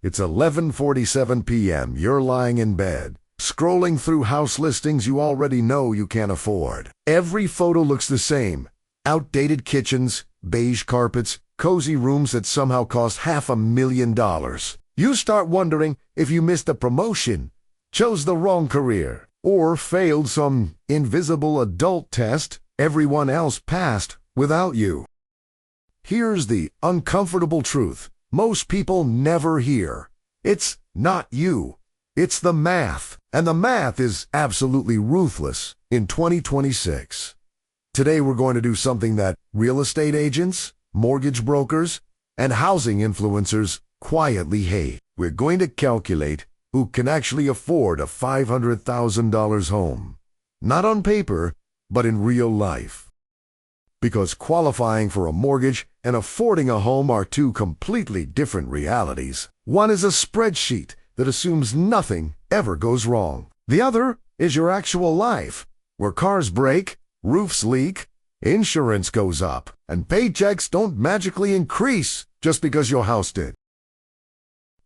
It's 11:47 p.m. You're lying in bed, scrolling through house listings you already know you can't afford. Every photo looks the same. Outdated kitchens, beige carpets, cozy rooms that somehow cost $500,000. You start wondering if you missed a promotion, chose the wrong career, or failed some invisible adult test everyone else passed without you. Here's the uncomfortable truth most people never hear. It's not you. It's the math. And the math is absolutely ruthless in 2026. Today we're going to do something that real estate agents, mortgage brokers, and housing influencers quietly hate. We're going to calculate who can actually afford a $500,000 home. Not on paper, but in real life. Because qualifying for a mortgage and affording a home are two completely different realities. One is a spreadsheet that assumes nothing ever goes wrong. The other is your actual life, where cars break, roofs leak, insurance goes up, and paychecks don't magically increase just because your house did.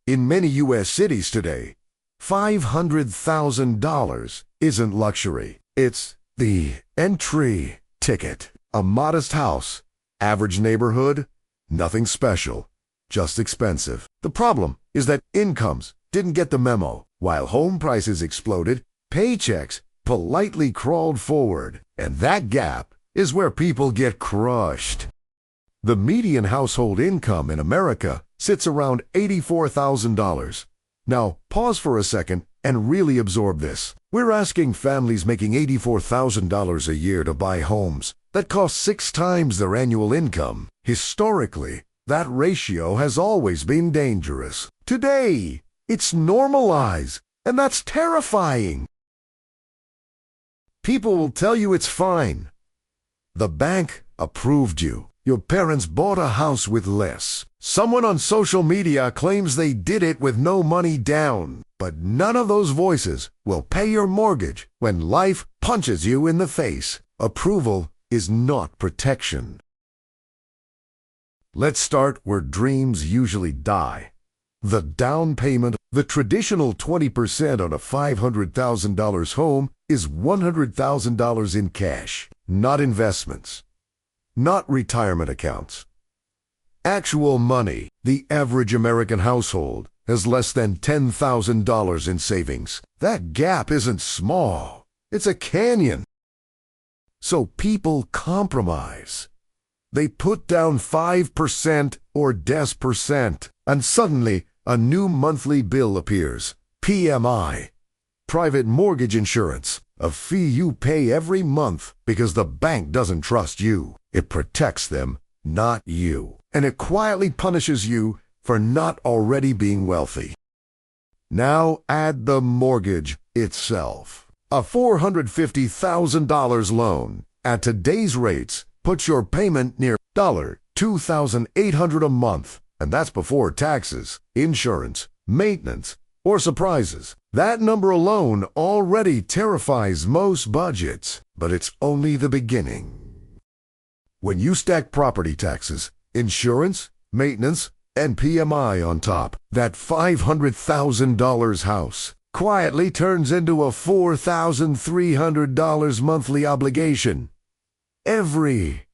In many U.S. cities today, $500,000 isn't luxury. It's the entry ticket. A modest house, average neighborhood, nothing special, just expensive. The problem is that incomes didn't get the memo. While home prices exploded, paychecks politely crawled forward, and that gap is where people get crushed. The median household income in America sits around $84,000. Now, pause for a second and really absorb this. We're asking families making $84,000 a year to buy homes that cost 6 times their annual income. Historically, that ratio has always been dangerous. Today, it's normalized, and that's terrifying. People will tell you it's fine. The bank approved you. Your parents bought a house with less. Someone on social media claims they did it with no money down. But none of those voices will pay your mortgage when life punches you in the face. Approval is not protection. Let's start where dreams usually die. The down payment. The traditional 20% on a $500,000 home is $100,000 in cash, not investments, not retirement accounts. Actual money. The average American household has less than $10,000 in savings. That gap isn't small. It's a canyon. So people compromise. They put down 5% or des percent, and suddenly a new monthly bill appears. PMI, private mortgage insurance, a fee you pay every month because the bank doesn't trust you. It protects them, not you. And it quietly punishes you for not already being wealthy. Now add the mortgage itself. A $450,000 loan at today's rates puts your payment near $2,800 a month, and that's before taxes, insurance, maintenance, or surprises. That number alone already terrifies most budgets, but it's only the beginning. When you stack property taxes, insurance, maintenance, and PMI on top, that $500,000 house quietly turns into a $4,300 monthly obligation. Every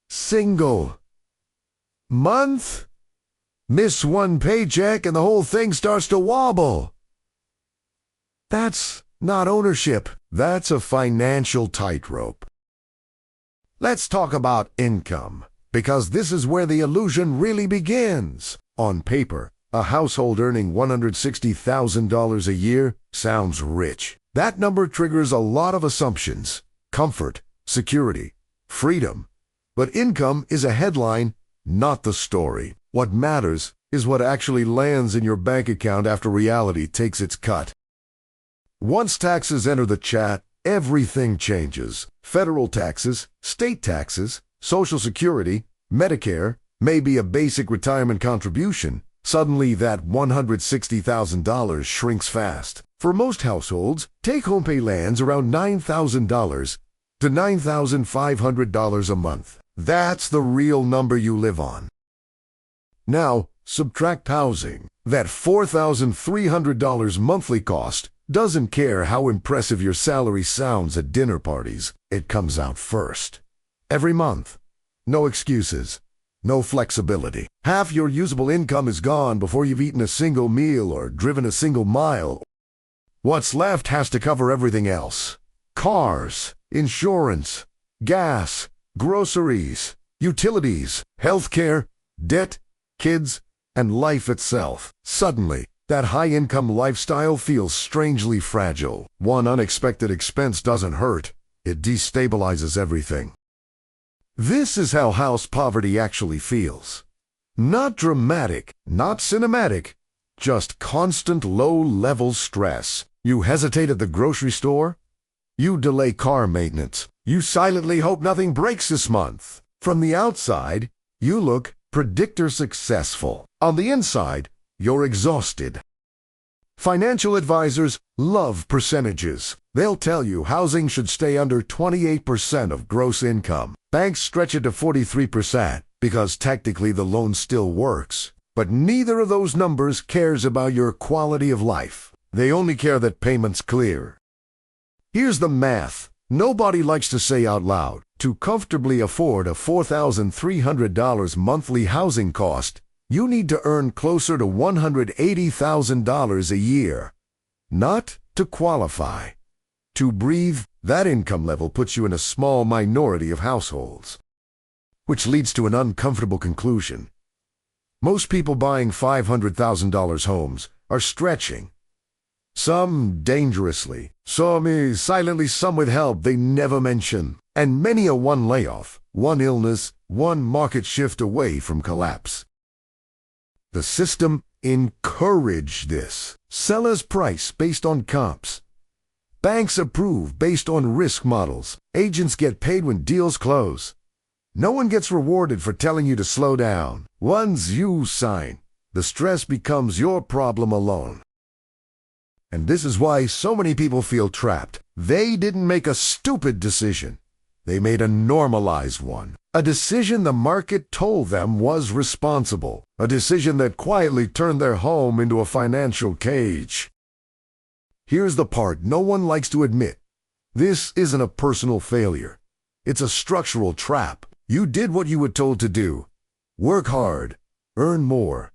single month. Miss one paycheck and the whole thing starts to wobble. That's not ownership. That's a financial tightrope. Let's talk about income, because this is where the illusion really begins. On paper, a household earning $160,000 a year sounds rich. That number triggers a lot of assumptions: comfort, security, freedom. But income is a headline, not the story. What matters is what actually lands in your bank account after reality takes its cut. Once taxes enter the chat, everything changes. Federal taxes, state taxes, Social Security, Medicare, maybe a basic retirement contribution. Suddenly that $160,000 shrinks fast. For most households, take-home pay lands around $9,000 to $9,500 a month. That's the real number you live on. Now, Subtract housing. That $4,300 monthly cost doesn't care how impressive your salary sounds at dinner parties. It comes out first. Every month. No excuses. No flexibility. Half your usable income is gone before you've eaten a single meal or driven a single mile. What's left has to cover everything else. Cars, insurance, gas, groceries, utilities, healthcare, debt, kids, and life itself. Suddenly, that high-income lifestyle feels strangely fragile. One unexpected expense doesn't hurt. It destabilizes everything. This is how house poverty actually feels. Not dramatic, not cinematic, just constant low-level stress. You hesitate at the grocery store. You delay car maintenance. You silently hope nothing breaks this month. From the outside, you look predictor successful. On the inside, you're exhausted. Financial advisors love percentages. They'll tell you housing should stay under 28% of gross income. Banks stretch it to 43% because technically the loan still works. But neither of those numbers cares about your quality of life. They only care that payments clear. Here's the math. Nobody likes to say out loud. To comfortably afford a $4,300 monthly housing cost, you need to earn closer to $180,000 a year. Not to qualify. To breathe, that income level puts you in a small minority of households. Which leads to an uncomfortable conclusion. Most people buying $500,000 homes are stretching. Some dangerously, some silently, some with help they never mention, and many a one layoff, one illness, one market shift away from collapse. The system encouraged this. Sellers price based on comps. Banks approve based on risk models. Agents get paid when deals close. No one gets rewarded for telling you to slow down. Once you sign, the stress becomes your problem alone. And this is why so many people feel trapped. They didn't make a stupid decision. They made a normalized one. A decision the market told them was responsible. A decision that quietly turned their home into a financial cage. Here's the part no one likes to admit. This isn't a personal failure. It's a structural trap. You did what you were told to do. Work hard. Earn more.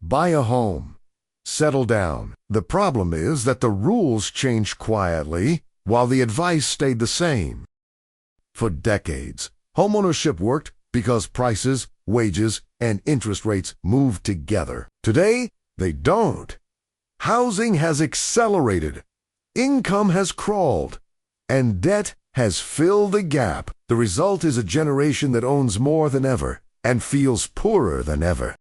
Buy a home. Settle down. The problem is that the rules changed quietly while the advice stayed the same. For decades, homeownership worked because prices, wages, and interest rates moved together. Today, they don't. Housing has accelerated. Income has crawled. And debt has filled the gap. The result is a generation that owns more than ever and feels poorer than ever.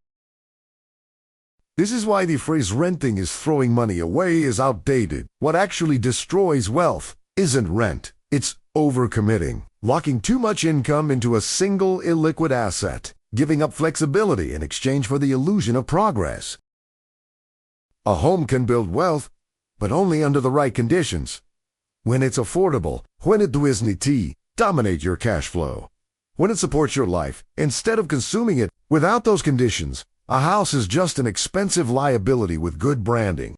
This is why the phrase renting is throwing money away is outdated. What actually destroys wealth isn't rent. It's overcommitting, locking too much income into a single illiquid asset, giving up flexibility in exchange for the illusion of progress. A home can build wealth, but only under the right conditions. When it's affordable, when it doesn't dominate your cash flow, when it supports your life instead of consuming it. Without those conditions, a house is just an expensive liability with good branding.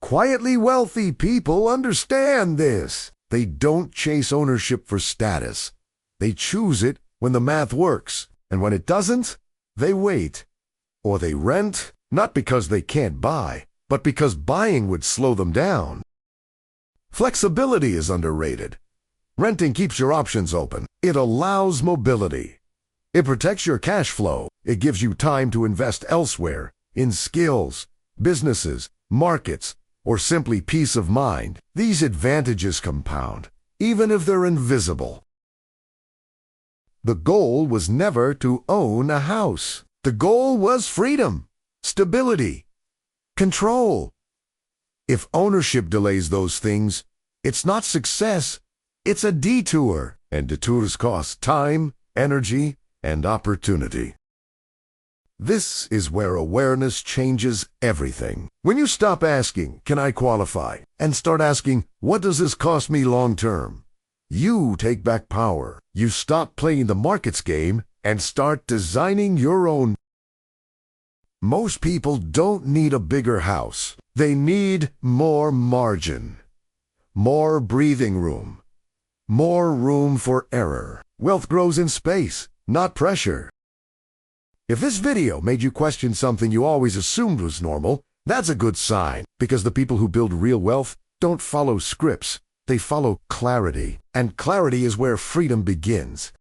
Quietly wealthy people understand this. They don't chase ownership for status. They choose it when the math works, and when it doesn't, they wait. Or they rent, not because they can't buy, but because buying would slow them down. Flexibility is underrated. Renting keeps your options open. It allows mobility. It protects your cash flow. It gives you time to invest elsewhere, in skills, businesses, markets, or simply peace of mind. These advantages compound, even if they're invisible. The goal was never to own a house. The goal was freedom, stability, control. If ownership delays those things, it's not success, it's a detour. And detours cost time, energy, and opportunity. This is where awareness changes everything. When you stop asking, can I qualify? And start asking, what does this cost me long term? You take back power. You stop playing the market's game and start designing your own Most people don't need a bigger house. They need more margin, more breathing room, more room for error. Wealth grows in space, not pressure. If this video made you question something you always assumed was normal, that's a good sign, because the people who build real wealth don't follow scripts. They follow clarity, and clarity is where freedom begins.